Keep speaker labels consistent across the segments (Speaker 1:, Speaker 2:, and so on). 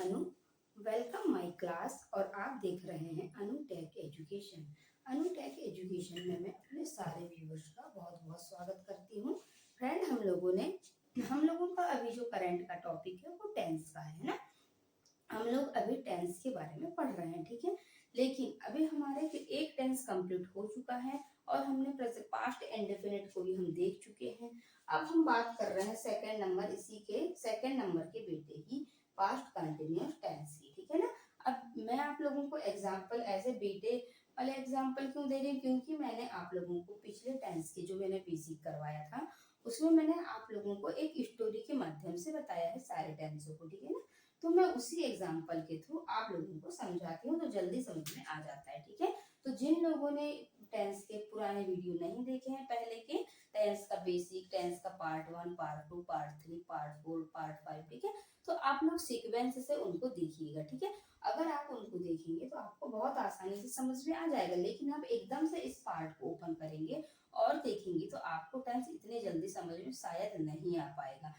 Speaker 1: Anu. Welcome my class और आप देख रहे हैं अनु टेक एजुकेशन। अनु टेक एजुकेशन में मैं अपने सारे व्यूअर्स का बहुत बहुत स्वागत करती हूँ। फ्रेंड, हम लोगों का अभी जो करंट का टॉपिक है वो टेंस का है ना। हम लोग अभी टेंस के बारे में पढ़ रहे हैं, ठीक है। लेकिन अभी हमारे एक टेंस कंप्लीट हो चुका है और हमने पास्ट इंडेफिनिट को भी हम देख चुके हैं। अब हम बात कर रहे हैं सेकंड नंबर, इसी के सेकंड नंबर के बेटे की, पास्ट कंटिन्यूअस टेंस की, ठीक है ना। अब मैं आप लोगों को एग्जांपल ऐसे बेटे वाले एग्जांपल क्यों दे रही हूँ, क्योंकि मैंने आप लोगों को पिछले टेंस के जो मैंने बेसिक करवाया था उसमें मैंने आप लोगों को एक स्टोरी के माध्यम से बताया है सारे टेंसों को, ठीक है ना। तो मैं उसी एग्जाम्पल के थ्रू आप लोगों को समझाती हूँ तो जल्दी समझ में आ जाता है, ठीक है। तो जिन लोगों ने टेंस के पुराने वीडियो नहीं देखे हैं पहले के, टेंस का बेसिक, टेंस का part 1, part 2, part 3, part 4, part 5, ठीक है, तो आप लोग सीक्वेंस से उनको देखिएगा, ठीक है। अगर आप उनको देखेंगे तो आपको बहुत आसानी से समझ में आ जाएगा। लेकिन आप एकदम से इस पार्ट को ओपन करेंगे और देखेंगे तो आपको टेंस इतने जल्दी समझ में शायद नहीं आ पाएगा।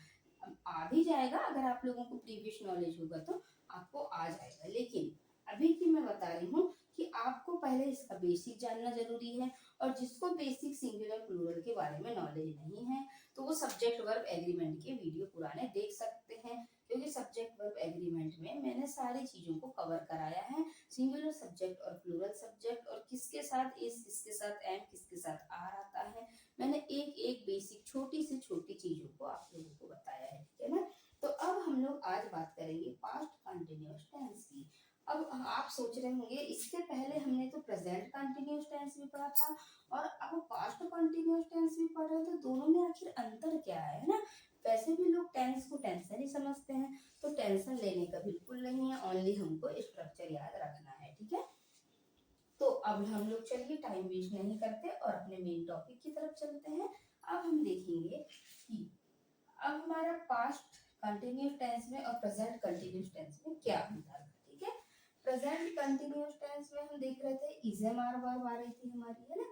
Speaker 1: आ भी जाएगा, अगर आप लोगों को प्रीवियस नॉलेज होगा तो आपको आ जाएगा। लेकिन अभी की मैं बता रही हूँ कि आपको पहले इसका बेसिक जानना जरूरी है। और जिसको बेसिक सिंगुलर प्लूरल के बारे में नॉलेज नहीं है तो वो सब्जेक्ट वर्ब एग्रीमेंट के वीडियो पुराने देख सकते हैं, क्योंकि सब्जेक्ट वर्ब एग्रीमेंट में मैंने सारी चीजों को कवर कराया है। सिंगुलर सब्जेक्ट और प्लूरल सब्जेक्ट, और किसके साथ इज, किसके साथ एम, किसके साथ आर आता है। मैंने एक एक बेसिक छोटी से छोटी चीजों को आप लोगों को बताया है, ठीक है ना। तो अब हम लोग आज बात करेंगे पास्ट कंटिन्यूअस टेंस की। अब आप सोच रहे होंगे इससे पहले हमने तो प्रेजेंट कंटिन्यूअस टेंस भी पढ़ा था और अब पास्ट कंटिन्यूअस टेंस भी पढ़ रहे, तो दोनों में आखिर अंतर क्या है ना। वैसे भी लोग टेंस को टेंशन ही समझते हैं, तो टेंशन लेने का बिल्कुल नहीं है, ओनली हमको स्ट्रक्चर याद रखना है, ठीक है। तो अब हम लोग चलिए टाइम वेस्ट नहीं करते और अपने मेन टॉपिक की तरफ चलते हैं। अब हम देखेंगे कि अब हमारा पास्ट कंटिन्यूअस टेंस में और प्रेजेंट कंटिन्यूअस टेंस में क्या अंतर है, ठीक है। प्रेजेंट कंटिन्यूअस टेंस में हम देख रहे थे इज एम आर वर्ब आ रही थी हमारी, है ना।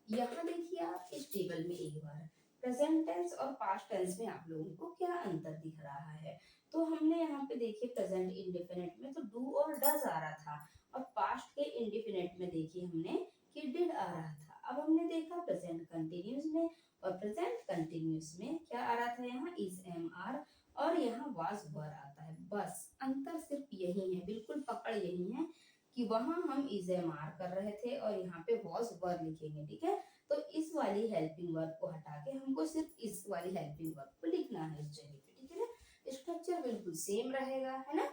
Speaker 1: यहाँ देखिए आप इस टेबल में एक बार प्रेजेंट टेंस और पास्ट टेंस में आप लोगों को क्या अंतर दिख रहा है। तो हमने यहाँ पे देखिए प्रेजेंट इंडेफिनिट में तो डू और डज आ रहा था, और पास्ट के इंडेफिनिट में देखिए हमने कि डिड आ रहा था। अब हमने देखा प्रेजेंट कंटिन्यूअस में और प्रेजेंट कंटिन्यूअस में क्या आ रहा था, यहाँ इज एम आर और यहाँ वाज वर आता है। बस अंतर सिर्फ यही है, बिल्कुल पकड़ यही है कि वहां हम इज एम आर कर रहे थे और यहाँ पे वॉज वर लिखेंगे, ठीक है। तो इस वाली हेल्पिंग वर्ब को हटा के हमको सिर्फ इस वाली हेल्पिंग वर्ब को लिखना है इस जगह पे, ठीक है ना। स्ट्रक्चर बिल्कुल सेम रहेगा, है ना।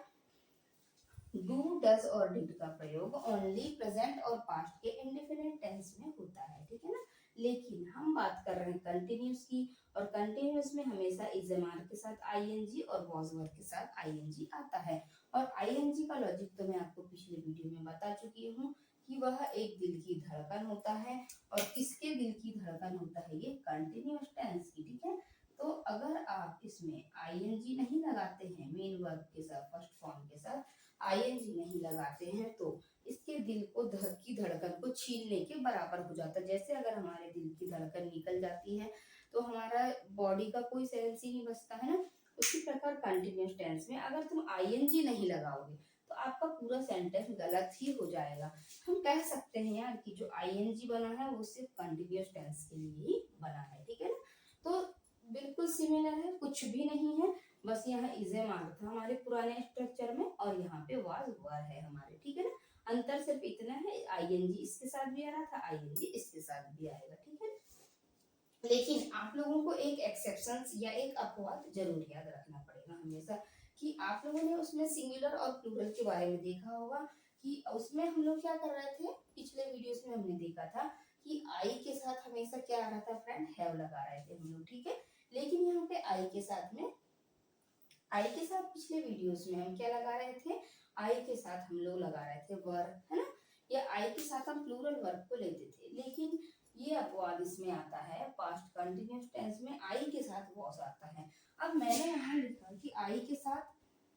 Speaker 1: डू, डज और डिड का प्रयोग ओनली प्रेजेंट और पास्ट के इंडेफिनिट टेंस में होता है, ठीक है ना। लेकिन हम बात कर रहे हैं कंटिन्यूअस की, और कंटिन्यूअस में हमेशा इज एम आर के साथ आईएनजी और वॉज वर के साथ आईएनजी आता है। और आईएनजी का लॉजिक तो मैं आपको पिछले वीडियो में बता चुकी हूँ कि वह एक दिल की धड़कन होता है। और किसके दिल की धड़कन होता है, ये कंटिन्यूअस टेंस की, ठीक है। तो अगर आप इसमें आईएनजी नहीं लगाते हैं मेन वर्ब के साथ, फर्स्ट फॉर्म के साथ आईएनजी नहीं लगाते हैं तो इसके दिल को की धड़कन को छीनने के बराबर हो जाता है। जैसे अगर हमारे दिल की धड़कन निकल जाती है तो हमारा बॉडी का कोई सेंस ही नहीं बचता है ना। उसी प्रकार कंटिन्यूअस टेंस में अगर तुम आईएनजी नहीं लगाओगे तो आपका पूरा सेंटेंस गलत ही हो जाएगा। हम कह सकते हैं यार कि जो आईएनजी बना है वो सिर्फ कंटिन्यूअस टेंस के लिए ही बना है, ठीक है ना। तो बिल्कुल सिमिलर है, कुछ भी नहीं है, बस यहाँ इज एम आर था हमारे पुराने स्ट्रक्चर में और यहाँ पे वाज वर है हमारे, ठीक है ना। अंतर सिर्फ इतना है, आईएनजी इसके साथ भी आ रहा था, आईएनजी इसके साथ भी आएगा, ठीक है। लेकिन आप लोगों को एक एक्सेप्शन या एक अपवाद जरूर याद रखना पड़ेगा हमेशा, कि आप लोगों ने उसमें सिंगुलर और प्लूरल के बारे में देखा होगा कि उसमें हम लोग क्या कर रहे थे, पिछले वीडियोस में हमने देखा था कि आई के साथ हमेशा क्या आ रहा था फ्रेंड, हैव लगा रहे थे हम लोग, ठीक है। लेकिन यहाँ पे आई के साथ पिछले वीडियोस में हम क्या लगा रहे थे, आई के साथ हम लोग लगा रहे थे वर, है ना। या आई के साथ हम प्लूरल वर्ब को लेते थे। लेकिन ये अपवाद इसमें आता है पास्ट कंटिन्यूअस टेंस में आई के साथ वॉस आता है। अब मैंने यहाँ लिखा कि आई के साथ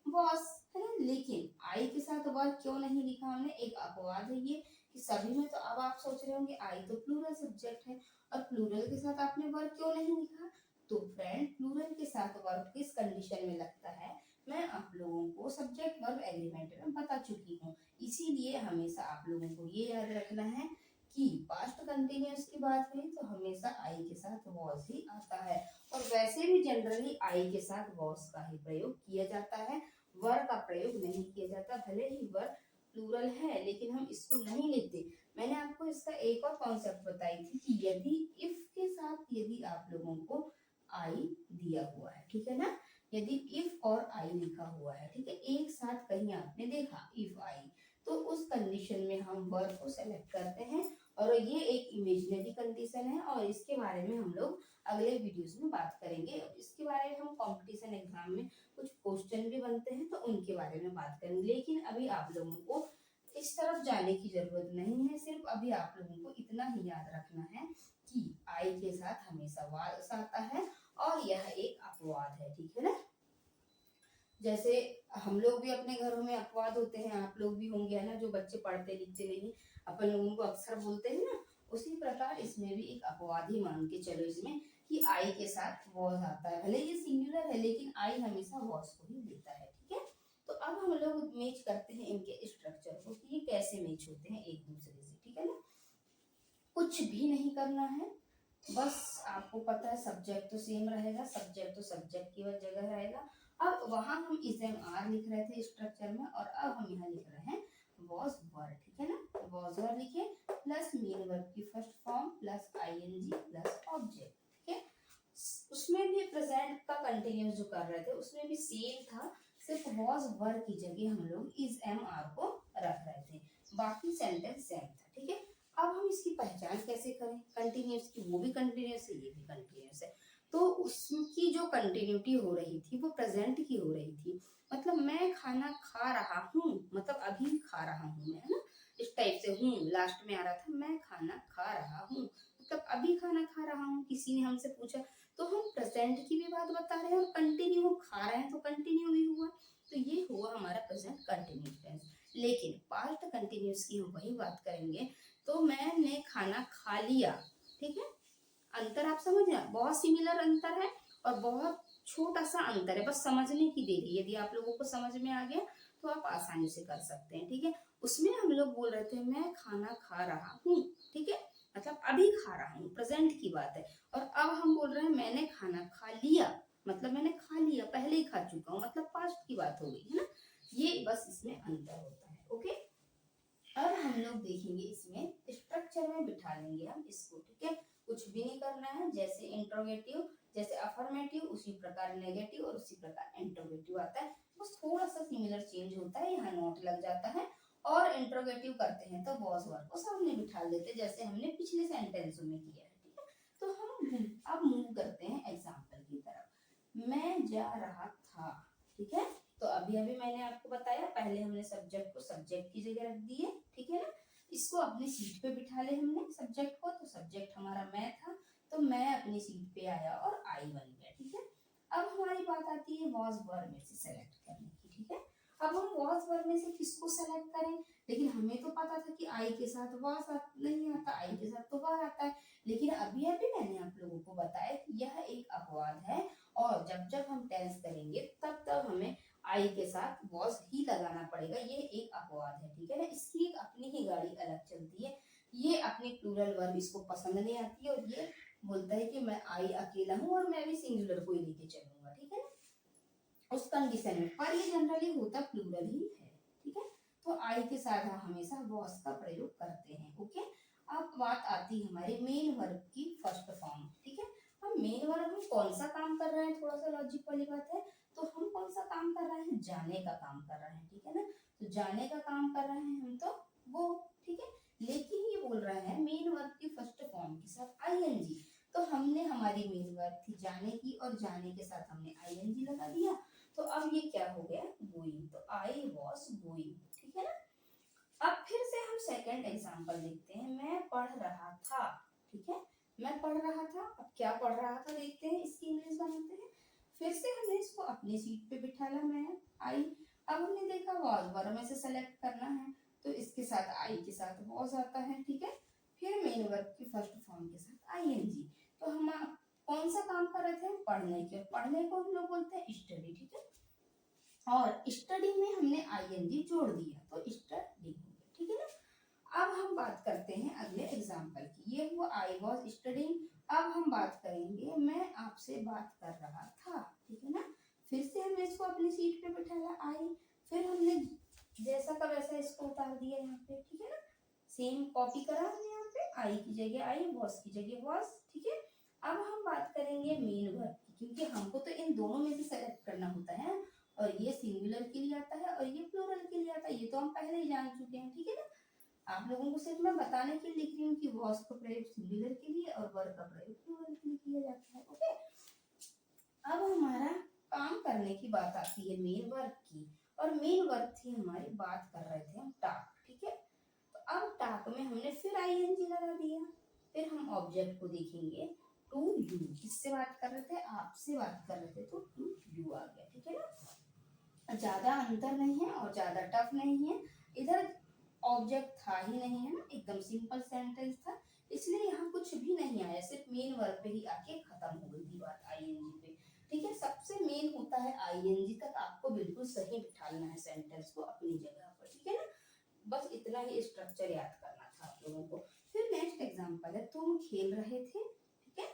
Speaker 1: वॉस, है ना, लेकिन आई के साथ वर क्यों नहीं लिखा हमने, एक अपवाद है ये कि सभी में। तो अब आप सोच रहे होंगे आई तो प्लूरल सब्जेक्ट है और प्लूरल के साथ आपने वर क्यों नहीं लिखा। तो फ्रेंड, प्लूरल के साथ वर्ब किस कंडीशन में लगता है, मैं आप लोगों को सब्जेक्ट वर्ब एग्रीमेंट में बता चुकी हूँ। इसीलिए हमेशा आप लोगों को ये याद रखना है कि पास्ट कंटिन्यूअस की बात हुई तो हमेशा आई के साथ वॉज ही आता है, और वैसे भी जनरली आई के साथ वॉज का ही प्रयोग किया जाता है, वर का प्रयोग नहीं किया जाता। भले ही वर प्लूरल है लेकिन हम इसको नहीं लिखते। मैंने आपको इसका एक और कॉन्सेप्ट बताई थी कि यदि इफ के साथ यदि आप लोगों को आई दिया हुआ है, ठीक है ना, यदि इफ और आई लिखा हुआ है, ठीक है, एक साथ कहीं आपने देखा इफ आई, तो उस कंडीशन में हम वर्ब को सेलेक्ट करते हैं, और ये एक इमेजिनरी कंडीशन है और इसके बारे में हम लोग अगले वीडियोस में बात करेंगे। इसके बारे में हम कंपटीशन एग्जाम में कुछ क्वेश्चन भी बनते हैं तो उनके बारे में बात करेंगे, लेकिन अभी आप लोगों को इस तरफ जाने की जरूरत नहीं है। सिर्फ अभी आप लोगों को इतना ही याद रखना है कि आई के साथ हमेशा वाज आता है और यह एक अपवाद है, ठीक है ना। जैसे हम लोग भी अपने घरों में अपवाद होते हैं, आप लोग भी होंगे, है ना, जो बच्चे पढ़ते लिखते नहीं, अपन लोगों को अक्सर बोलते हैं ना, उसी प्रकार इसमें भी एक अपवाद ही मान के चलो इसमें कि आई के साथ वॉज आता है। भले ये सिंगुलर है लेकिन आई हमेशा वॉज को ही लेता है, ठीक है। तो अब हम लोग मैच करते हैं इनके स्ट्रक्चर को कि ये कैसे मैच होते हैं एक दूसरे से, ठीक है ना। कुछ भी नहीं करना है, बस आपको पता है सब्जेक्ट तो सेम रहेगा, सब्जेक्ट तो सब्जेक्ट की जगह रहेगा। अब वहां हम इजम आर लिख रहे थे स्ट्रक्चर में, और अब हम यहाँ लिख रहे हैं वॉज वर, ठीक है ना। वॉज वर लिखे प्लस मेन वर्ब की first form plus I N G plus object, ठीक है। उसमें भी प्रेजेंट का कंटिन्यूस जो कर रहे थे उसमें भी सेम था, सिर्फ वॉज वर की जगह हम लोग इज एम आर को रख रहे थे, बाकी सेंटेंस सेम था, ठीक है। अब हम इसकी पहचान कैसे करें कंटिन्यूस की, वो भी कंटिन्यूस है ये भी कंटिन्यूस है, तो उसकी जो कंटिन्यूटी हो रही थी वो प्रेजेंट की हो रही थी। मतलब मैं खाना खा रहा हूँ, मतलब अभी खा रहा हूँ मैं, है ना, इस टाइप से हूँ लास्ट में आ रहा था, मैं खाना खा रहा हूँ मतलब अभी खाना खा रहा हूँ। किसी ने हमसे पूछा तो हम प्रेजेंट की भी बात बता रहे हैं और कंटिन्यू खा रहे हैं तो कंटिन्यू भी हुआ, तो ये हुआ हमारा प्रेजेंट कंटिन्यूस टेंस। लेकिन पास्ट कंटिन्यूस की हम वही बात करेंगे, तो मैंने खाना खा लिया, ठीक है। अंतर आप समझ रहे हैं, बहुत सिमिलर अंतर है और बहुत छोटा सा अंतर है, बस समझने की देरी। यदि आप लोगों को समझ में आ गया तो आप आसानी से कर सकते हैं, ठीक है। उसमें हम लोग बोल रहे थे मैं खाना खा रहा हूँ, ठीक है, मतलब अभी खा रहा हूँ, प्रेजेंट की बात है। और अब हम बोल रहे हैं मैंने खाना खा लिया, मतलब मैंने खा लिया, पहले ही खा चुका हूँ, मतलब पास्ट की बात हो गई, है ना। ये बस इसमें अंतर होता है, ओके। अब हम लोग देखेंगे इसमें स्ट्रक्चर में बिठा लेंगे हम इसको, ठीक है। कुछ भी नहीं करना है, जैसे इंट्रोगेटिव, जैसे अफर्मेटिव उसी प्रकार नेगेटिव और उसी प्रकार इंट्रोगेटिव आता है, बस थोड़ा सा सिमिलर चेंज होता है, यहाँ नोट लग जाता है। और इंट्रोगेटिव करते हैं तो वॉज वर्ब को सामने बिठा लेते हैं जैसे हमने पिछले सेंटेंसों में किया है, ठीक है। तो हम अब मूव करते हैं एग्जाम्पल की तरफ। मैं जा रहा था, ठीक है। तो अभी अभी मैंने आपको बताया, पहले हमने सब्जेक्ट को सब्जेक्ट की जगह रख दिए, ठीक है ना। इसको अपनी सीट पे बिठा ले हमने सब्जेक्ट को, तो सब्जेक्ट हमारा मैं था, तो मैं अपनी सीट पे आया और आई बन गया, ठीक है। अब हमारी बात आती है वॉज वर्ब में से सेलेक्ट करने की, ठीक है। अब हम वॉज वर्ब में से किसको सेलेक्ट करें, लेकिन हमें तो पता था कि आई के साथ वॉज नहीं आता, आई के साथ तो वर आता है। लेकिन अभी अभी मैंने आप लोगों को बताया कि यह एक अपवाद है, और जब जब हम टेंस करेंगे तब तब हमें आई के साथ वॉज ही लगाना पड़ेगा, ये एक अपवाद है, ठीक है ना। इसकी एक अपनी ही गाड़ी अलग चलती है, ये अपनी प्लूरल वर्ब इसको पसंद नहीं आती है, और ये बोलता है कि मैं आई अकेला हूँ और मैं भी सिंगुलर को ही लेके चलूंगा, ठीक है ना, उस कंडीशन में। पर ये जनरली होता प्लूरल ही है, ठीक है। तो आई के साथ हम हमेशा वॉज का प्रयोग करते हैं, ओके। अब बात आती है हमारे मेन वर्ब की फर्स्ट फॉर्म, ठीक है। हम मेन वर्ब में कौन सा काम कर रहे हैं, थोड़ा सा लॉजिक वाली बात है, तो हम कौन सा काम कर रहे हैं, जाने का काम कर रहे हैं, ठीक है ना। तो जाने का काम कर रहे हैं हम, तो वो, ठीक है। लेकिन ये बोल रहे हैं मेन वर्ब की फर्स्ट फॉर्म के साथ आईएनजी, तो हमने हमारी मेन वर्ब थी जाने की, और जाने के साथ हमने आईएनजी लगा दिया, तो अब ये क्या हो गया, गोइंग, तो आई वॉज गोइंग, ठीक है ना। अब फिर से हम सेकंड एग्जांपल देखते हैं, मैं पढ़ रहा था, ठीक है। मैं पढ़ रहा था, अब क्या पढ़ रहा था देखते हैं, इसकी इंग्लिश बनाते हैं। फिर से हमने इसको अपनी सीट पे बिठाला, मैं आई। अब हमने देखा वॉज वर्ब में से सेलेक्ट करना है, तो इसके साथ आई के साथ वॉज आता है, ठीक है। फिर मेन वर्ब की फर्स्ट फॉर्म के साथ आईएनजी, तो हम कौन सा काम कर रहे थे, पढ़ने के, पढ़ने को हम लोग बोलते हैं स्टडी, ठीक है। और स्टडी में हमने आईएनजी जोड़ दिया तो स्टडी हो गया, ठीक है ना। अब हम बात करते हैं अगले एग्जाम्पल की। ये हुआ आई वॉज स्टडिंग। अब हम बात करेंगे मैं आपसे बात कर रहा था, ठीक है ना। फिर से हमने इसको अपनी सीट पे बिठाया आई, फिर हमने जैसा का वैसा इसको उतार दिया यहाँ पे, ठीक है ना। सेम कॉपी करा हमने यहाँ पे, आई की जगह आई, वॉज की जगह वॉज, ठीक है। अब हम बात करेंगे मेन वर्ब की, क्योंकि हमको तो इन दोनों में से सेलेक्ट करना होता है, और ये सिंगुलर के लिए आता है और ये प्लूरल के लिए आता है, ये तो हम पहले ही जान चुके हैं, ठीक है ना। आप लोगों को सिर्फ मैं बताने के लिए लिख रही हूँ कि वॉज का प्रयोग सिंगुलर के लिए और वर्ब का प्रयोग प्लूरल के लिए किया जाता है, ओके। अब हमारा काम करने की बात आती है मेन वर्ब की, और मेन वर्ब थी हमारी, बात कर रहे थे हम टाक, ठीक है। तो अब टाक में हमने फिर आईएनजी लगा दिया। फिर हम ऑब्जेक्ट को देखेंगे, टू यू, किससे बात कर रहे थे, आपसे बात कर रहे थे, तो टू यू आ गया, ठीक है ना। ज्यादा अंतर नहीं है और ज्यादा टफ नहीं है, इधर ऑब्जेक्ट था ही नहीं, है ना, एकदम सिंपल सेंटेंस था, इसलिए यहाँ कुछ भी नहीं आया, सिर्फ मेन वर्ब पे ही आके खत्म हो गई थी बात आईएनजी पे, ठीक है। सबसे मेन होता है आईएनजी तक आपको बिल्कुल सही बिठाना है सेंटेंस को अपनी जगह पर, ठीक है ना। बस इतना ही स्ट्रक्चर याद करना था आप लोगों को। फिर नेक्स्ट एग्जांपल है, तुम खेल रहे थे, ठीक है।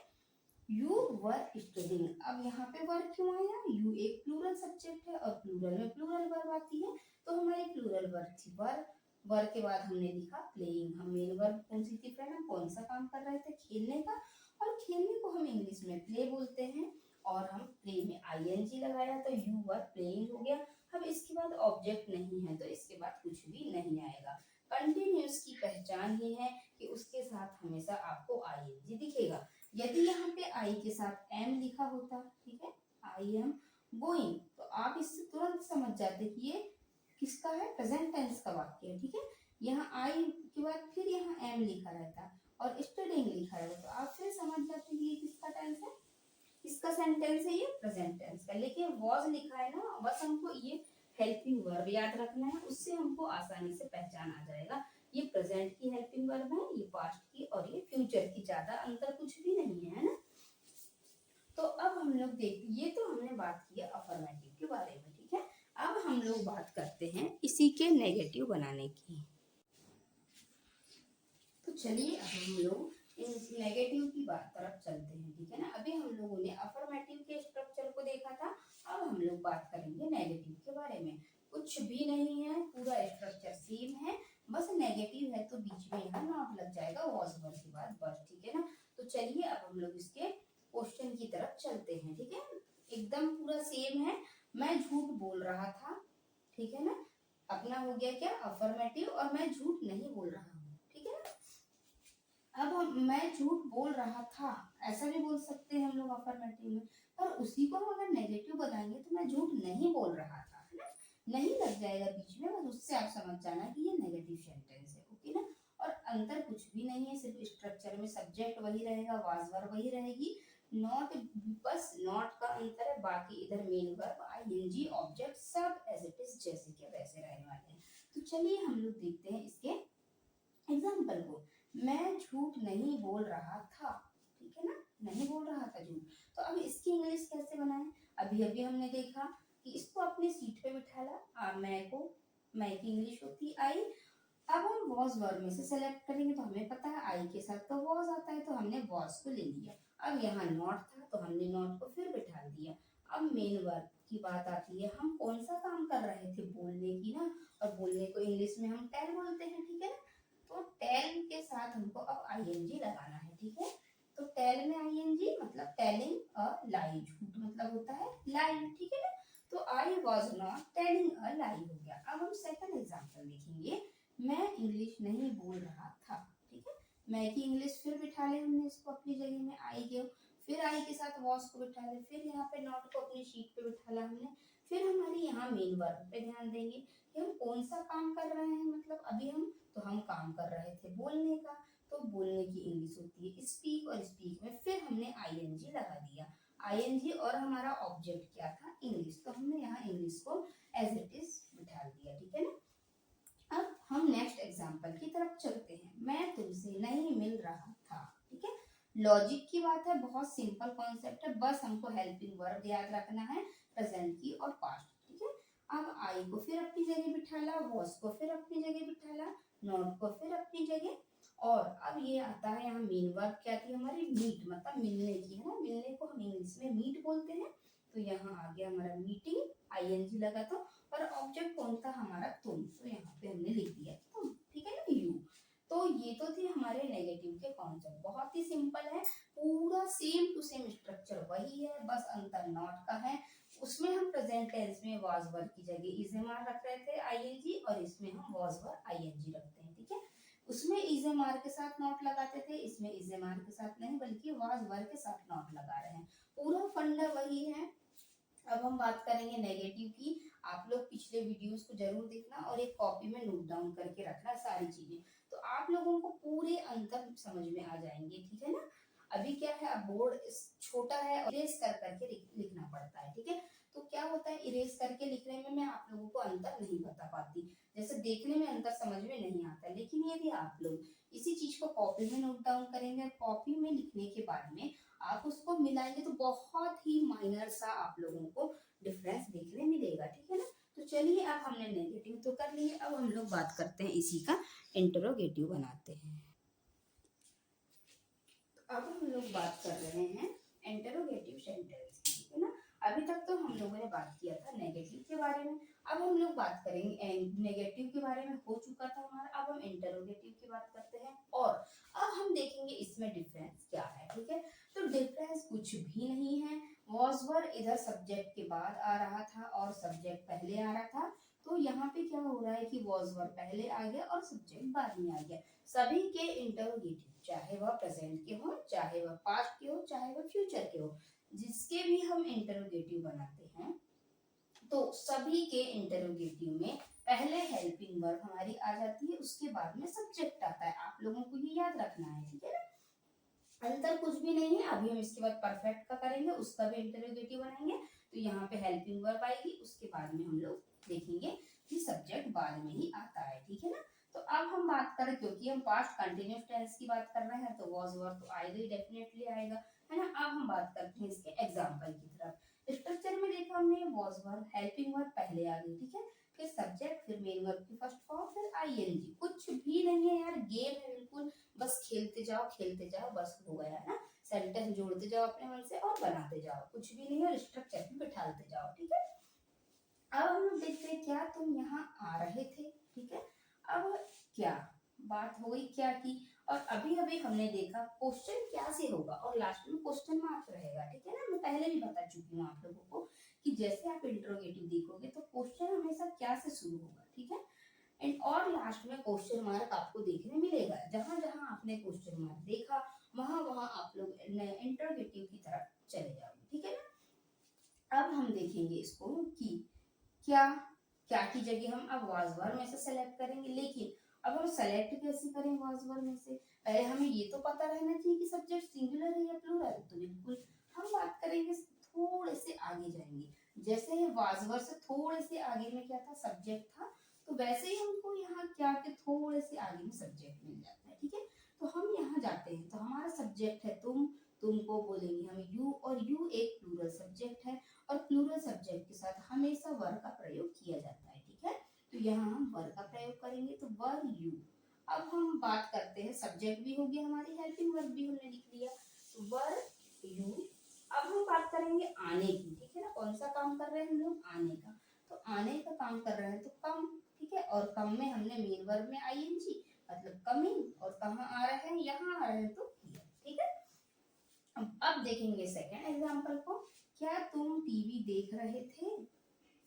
Speaker 1: You were studying. अब यहाँ पे वर्ब क्यों आया, यू एक प्लूरल सब्जेक्ट है और प्लूरल में प्लूरल वर्ब आती है, तो हमारी प्लूरल वर्ब थी वर। वर के बाद हमने लिखा प्लेइंग। हम मेन वर्ब कौन सी थी फ्रेंड, हम कौन सा काम कर रहे थे, खेलने का, और खेलने को हम इंग्लिश में प्ले बोलते हैं, और हम प्ले में आईएनजी लगाया तो यू वर प्लेइंग हो गया। अब इसके बाद ऑब्जेक्ट नहीं है तो इसके बाद कुछ भी नहीं आएगा। कंटिन्यूअस की पहचान ही है कि उसके साथ हमेशा आपको आईएनजी दिखेगा। यदि यहाँ पे आई के साथ एम लिखा होता, ठीक है, आई एम गोइंग, तो आप इससे तुरंत समझ जाते कि ये किसका है, प्रेजेंट टेंस का वाक्य है, ठीक है। यहाँ आई के बाद फिर यहाँ एम लिखा रहता और स्टडिंग लिखा रहता, तो आप फिर समझ जाते कि ये किसका टेंस है, किसका सेंटेंस है, ये प्रेजेंट टेंस का। लेकिन वॉज लिखा है ना, बस हमको ये हेल्पिंग वर्ब याद रखना है, उससे हमको आसानी से पहचान आ जाएगा ये प्रेजेंट की हेल्पिंग वर्ब है, ये पास्ट की और ये फ्यूचर की, ज्यादा अंतर कुछ भी नहीं है ना। तो अब हम लोग देख, ये तो हमने बात की अफर्मेटिव के बारे में, ठीक है। अब हम लोग बात करते हैं इसी के नेगेटिव बनाने की। तो चलिए अब हम लोग इस नेगेटिव की बात तरफ चलते हैं, ठीक है ना। अभी हम लोगों ने अफर्मेटिव के स्ट्रक्चर को देखा था, अब हम लोग बात करेंगे नेगेटिव के बारे में। कुछ भी नहीं है, पूरा स्ट्रक्चर सेम है, बस नेगेटिव है तो बीच में यहाँ नॉट लग जाएगा वॉज वर्ब के बाद बस, ठीक है ना। तो चलिए अब हम लोग इसके क्वेश्चन की तरफ चलते हैं, ठीक है। एकदम पूरा सेम है, मैं झूठ बोल रहा था, ठीक है ना। अपना हो गया क्या, अफर्मेटिव, और मैं झूठ नहीं बोल रहा हूँ, ठीक है ना। अब मैं झूठ बोल रहा था, ऐसा भी बोल सकते हैं हम लोग अफर्मेटिव में, पर उसी को हम अगर नेगेटिव बताएंगे तो मैं झूठ नहीं बोल रहा था, है ना, नहीं लग जाएगा बीच में, बस उससे आप समझ जाना कि ये नेगेटिव सेंटेंस है, ओके ना। और अंतर कुछ भी नहीं है, सिर्फ स्ट्रक्चर में सब्जेक्ट वही रहेगा, वाज वर्ब वही रहेगी, नॉट, बस नॉट का अंतर है, बाकी इधर मेन वर्ब आईएनजी ऑब्जेक्ट सब एज इट इज जैसे के वैसे रहने वाले हैं। तो चलिए हम लोग देखते हैं इसके एग्जाम्पल को। मैं झूठ नहीं बोल रहा था, ठीक है ना, नहीं बोल रहा था झूठ। तो अब इसकी इंग्लिश कैसे बनाएं, अभी अभी हमने देखा कि इसको अपने सीट पे बिठाला, मैं की इंग्लिश होती आई। अब हम वॉज वर्ब में से सेलेक्ट करेंगे, तो हमें पता है आई के साथ तो वॉज आता है, तो हमने वॉज को ले लिया। अब यहाँ नॉट था तो हमने नॉट को फिर बिठा दिया। अब मेन वर्ब की बात आती है, हम कौन सा काम कर रहे थे, बोलने की ना, और बोलने को इंग्लिश में हम टेल बोलते हैं, ठीक है ना। तो टेल के साथ हमको अब आईएनजी लगाना है, ठीक है। तो टेल में आईएनजी मतलब टेलिंग अ लाई, झूठ मतलब होता है लाई, ठीक है ना। तो I was not telling a lie हो गया। अब हम सेकंड एग्जांपल देखेंगे, मैं इंग्लिश नहीं बोल रहा था, ठीक है। मैं की इंग्लिश फिर बिठा ले हमने इसको अपनी जगह में, आई गए, फिर आई के साथ वॉज को बिठा ले, फिर यहाँ पे नॉट को अपनी शीट पे बिठाला हमने, फिर हमारी यहाँ मेन वर्ब पे ध्यान देंगे कि हम कौन सा काम कर रहे हैं, मतलब अभी हम काम कर रहे थे बोलने का, तो बोलने की इंग्लिश होती है स्पीक, और स्पीक में फिर हमने आईएनजी लगा दिया, आईएनजी, और हमारा ऑब्जेक्ट क्या था, इंग्लिश, तो हमने यहाँ इंग्लिश को एज इट इज बिठा दिया, ठीक है ना। अब हम नेक्स्ट एग्जांपल की तरफ चलते हैं, मैं तुमसे नहीं मिल रहा था, ठीक है। लॉजिक की बात है, बहुत सिंपल कॉन्सेप्ट है, बस हमको हेल्पिंग वर्ब याद रखना है, प्रेजेंट की और पास्ट, ठीक है। अब आई को फिर अपनी जगह बिठाला, वॉज को फिर अपनी जगह बिठाला, नॉट को फिर अपनी जगह। और अब ये आता है यहाँ मेन वर्ब क्या थी हमारी, मीट, मतलब मिलने की, है ना, मिलने को हम इंग्लिश में मीट बोलते हैं। तो यहाँ आ गया हमारा मीटिंग, आईएनजी लगा तो, और ऑब्जेक्ट कौन था हमारा, तुम, तो यहाँ पे हमने लिख दिया तुम, ठीक है ना, यू। तो ये तो थे हमारे नेगेटिव के कॉन्सेप्ट, बहुत ही सिंपल है, पूरा सेम टू सेम स्ट्रक्चर वही है, बस अंतर नॉट का है। उसमें हम प्रेजेंट टेंस में वाज वर की जगह इज एम आर रख रहे थे आईएनजी, और इसमें हम वाज वर आईएनजी रखते हैं, ठीक है। उसमें इज एम आर के साथ नॉट लगाते थे, इसमें इज एम आर के साथ नहीं बल्कि वाज वर के साथ नॉट लगा रहे हैं, पूरा फंडा वही है। अब हम बात करेंगे नेगेटिव की। आप लोग पिछले वीडियोस को जरूर देखना और एक कॉपी में नोट डाउन करके रखना सारी चीजें, तो आप लोगों को पूरे अंतर समझ में आ जाएंगे, ठीक है ना। अभी क्या है, अब बोर्ड छोटा है, इरेज कर करके लिखना पड़ता है, ठीक है। तो क्या होता है, इरेज करके लिखने में मैं आप लोगों को अंतर नहीं बता पाती, जैसे देखने में अंतर समझ में नहीं आता, लेकिन यदि आप लोग इसी चीज को कॉपी में नोट डाउन करेंगे, कॉपी में लिखने के बाद में आप उसको मिलाएंगे तो बहुत ही माइनर सा आप लोगों को डिफरेंस देखने मिलेगा, ठीक है ना। तो चलिए, अब हमने नेगेटिव तो कर लिए, अब हम लोग बात करते हैं इसी का इंटरोगेटिव बनाते हैं। तो अब हम लोग बात कर रहे हैं इंटरोगेटिव सेंटेंस की, ठीक है ना। अभी तक तो हम लोगों ने बात किया था नेगेटिव के बारे में, अब हम लोग बात करेंगे नेगेटिव के बारे में, हो चुका था हमारा, अब हम इंटरोगेटिव की बात करते हैं, और अब हम देखेंगे इसमें डिफरेंस क्या है, ठीक है। तो डिफरेंस कुछ भी नहीं है, वॉज वर इधर सब्जेक्ट के बाद आ रहा था और सब्जेक्ट पहले आ रहा था, तो यहाँ पे क्या हो रहा है कि वॉज वर पहले आ गया और सब्जेक्ट बाद में आ गया। सभी के इंटरोगेटिव, चाहे वह प्रेजेंट के हो, चाहे वह पास्ट के हो, चाहे वह फ्यूचर के हो, जिसके भी हम इंटरोगेटिव बनाते हैं, तो सभी के इंटरोगेटिव में पहले हेल्पिंग वर्ब हमारी आ जाती है, उसके बाद में सब्जेक्ट आता है, आप लोगों को ये याद रखना है, ठीक है ना। अंतर कुछ भी नहीं है। अभी हम इसके बाद परफेक्ट का करेंगे, उसका भी इंटरोगेटिव बनाएंगे, तो यहाँ पे हेल्पिंग वर्ब आएगी, उसके बाद में हम लोग देखेंगे कि सब्जेक्ट बाद में ही आता है, ठीक है ना। तो अब हम बात करें, क्योंकि हम पास्ट कंटिन्यूअस टेंस की बात कर रहे हैं, तो वाज वर तो आएगा ही, डेफिनेटली आएगा, है ना। अब हम बात करते हैं इसके एग्जाम्पल की तरफ। स्ट्रक्चर में देखा हमने, वाज वर, हेल्पिंग वर्ब पहले आ गई, ठीक है, फिर सब्जेक्ट, फिर मेन वर्ब की फर्स्ट फॉर्म, फिर आईएनजी। कुछ भी नहीं है यार, गेम है बिल्कुल, बस खेलते जाओ, बस हो गया ना। सेंटेंस जोड़ते जाओ अपने मन से और बनाते जाओ, कुछ भी नहीं है, स्ट्रक्चर भी बिठाते जाओ, ठीक है। अब हम लोग देखते हैं, क्या तुम यहाँ आ रहे थे, ठीक है। अब क्या बात हो गई, क्या की, और अभी अभी हमने देखा क्वेश्चन क्या से होगा, और लास्ट में क्वेश्चन मार्क रहेगा, ठीक है ना। मैं पहले भी बता चुकी हूँ आप लोगों को कि जैसे आप इंट्रोगेटिव देखोगे तो क्वेश्चन हमेशा क्या से शुरू होगा, ठीक है। एंड और लास्ट में क्वेश्चन मार्क आपको देखने मिलेगा, जहां जहां आपने क्वेश्चन मार्क देखा वहां वहां आप लोग इंटरोगेटिव की तरफ चले जाओगे, ठीक है ना। अब हम देखेंगे इसको कि क्या, क्या की जगह हम अब वाज वर में से सेलेक्ट करेंगे, लेकिन अब हम सेलेक्ट कैसे करें वाज वर में से, पहले हमें ये तो पता रहना चाहिए कि सब्जेक्ट सिंगुलर है या प्लूरल, तो बिल्कुल हम बात करेंगे, थोड़े से आगे जाएंगे, जैसे वाज वर से थोड़े से आगे में क्या था, सब्जेक्ट था, तो वैसे ही हमको यहाँ क्या के थोड़े से आगे में सब्जेक्ट मिल जाता है, ठीक है। तो हम यहाँ जाते हैं, तो हमारा सब्जेक्ट है तुम, तुमको बोलेंगे हम यू, और यू एक प्लूरल सब्जेक्ट है, और प्लूरल सब्जेक्ट के साथ हमेशा वर का प्रयोग किया जाता है, ठीक है। तो यहाँ हम वर का प्रयोग करेंगे, तो वर यू। अब हम बात करते हैं, सब्जेक्ट भी हो गया, हमारी हेल्पिंग वर्ब भी हमने लिख लिया, तो वर यू। अब हम बात करेंगे आने की, ठीक है ना, कौन सा काम कर रहे हैं हम लोग, आने का, तो आने का काम कर रहे हैं तो कम, ठीक है, और कम में हमने मेन वर्ब में आईएनजी, मतलब कमिंग, और कहाँ आ रहे हैं, यहाँ आ रहे हैं तो here, ठीक है। अब देखेंगे सेकेंड एग्जाम्पल को, क्या तुम टीवी देख रहे थे,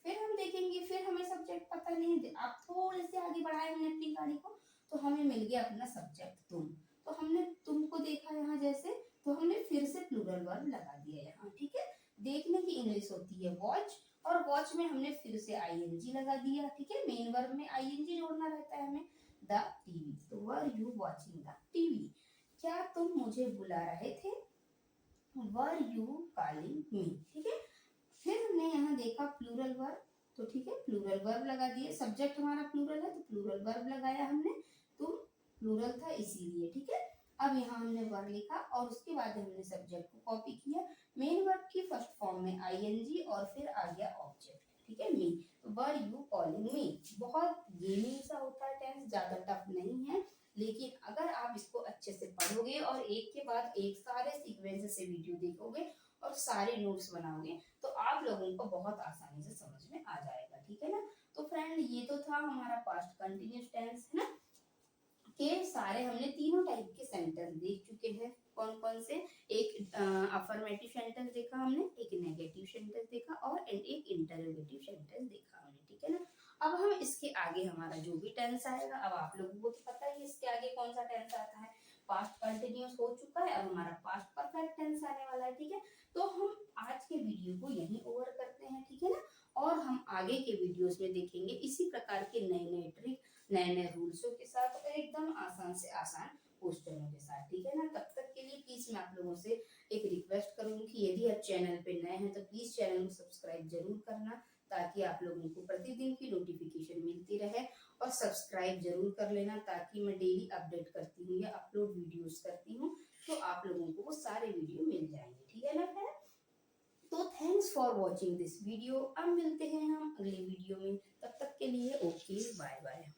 Speaker 1: फिर हम देखेंगे, फिर हमें सब्जेक्ट पता नहीं है, आप थोड़े से आगे बढ़ाए हमने अपनी गाड़ी को, तो हमें मिल गया अपना सब्जेक्ट तुम, तो हमने तुमको देखा यहाँ जैसे, तो हमने फिर से प्लूरल वर्ब लगा दिया यहाँ, ठीक है। देखने की इंग्लिश होती है वॉच, और वॉच में हमने फिर से आईएनजी लगा दिया, ठीक है, मेन वर्ब में आईएनजी जोड़ना रहता है हमें, द टीवी, तो were you watching the TV, क्या तुम मुझे बुला रहे थे, वर यू कॉलिंग मी, ठीक है। फिर हमने यहाँ देखा प्लूरल वर्ब, तो ठीक है, प्लूरल वर्ब लगा दिए, सब्जेक्ट हमारा प्लूरल है तो प्लूरल वर्ब लगाया हमने, तुम प्लूरल था इसीलिए, ठीक है। अब यहाँ हमने वर्ब लिखा और उसके बाद हमने सब्जेक्ट को कॉपी किया, मेन वर्ब की फर्स्ट फॉर्म में आईएनजी और फिर आ गया ऑब्जेक्ट, ठीक है, मी, तो वर यू कॉलिंग मी। बहुत गेमिंग सा होता है टेंस, ज्यादा टफ नहीं है, लेकिन अगर आप इसको अच्छे से पढ़ोगे और एक के बाद एक सारे सीक्वेंस से वीडियो देखोगे और सारे नोट्स बनाओगे तो आप लोगों को बहुत आसानी से समझ में आ जाएगा। ठीक है ना। तो फ्रेंड ये तो था हमारा पास्ट कंटिन्यूस टेंस है ना, के सारे हमने तीनों टाइप के सेंटेंस देख चुके हैं। कौन कौन से, एक अफर्मेटिव सेंटेंस देखा हमने, एक नेगेटिव सेंटेंस देखा और एक इंटरोगेटिव सेंटेंस देखा हमने। ठीक है ना। अब हम इसके आगे हमारा जो भी टेंस आएगा, अब आप लोगों को तो पता ही है इसके आगे कौन सा टेंस आता है। पास्ट कंटिन्यूस हो चुका है, अब हमारा पास्ट परफेक्ट टेंस आने वाला है। ठीक है। तो हम आज के वीडियो को यहीं ओवर करते हैं। ठीक है ना। और हम आगे के वीडियोस में देखेंगे इसी प्रकार के नए नए ट्रिक, नए नए रूल्सों के साथ और एकदम आसान से आसान क्वेश्चनों के साथ। ठीक है ना। तब तक के लिए प्लीज मैं आप लोगों से एक रिक्वेस्ट करूंगी कि यदि आप चैनल पे नए हैं तो प्लीज चैनल को सब्सक्राइब जरूर करना, ताकि आप लोगों को प्रतिदिन की नोटिफिकेशन मिलती रहे। और सब्सक्राइब जरूर कर लेना, ताकि मैं डेली अपडेट करती हूँ या अपलोड वीडियोस करती हूँ तो आप लोगों को वो सारे वीडियो मिल जाएंगे। ठीक है ना फ्रेंड। तो thanks for watching this video. अब मिलते हैं हम अगले वीडियो में, तब तक के लिए ओके बाय बाय।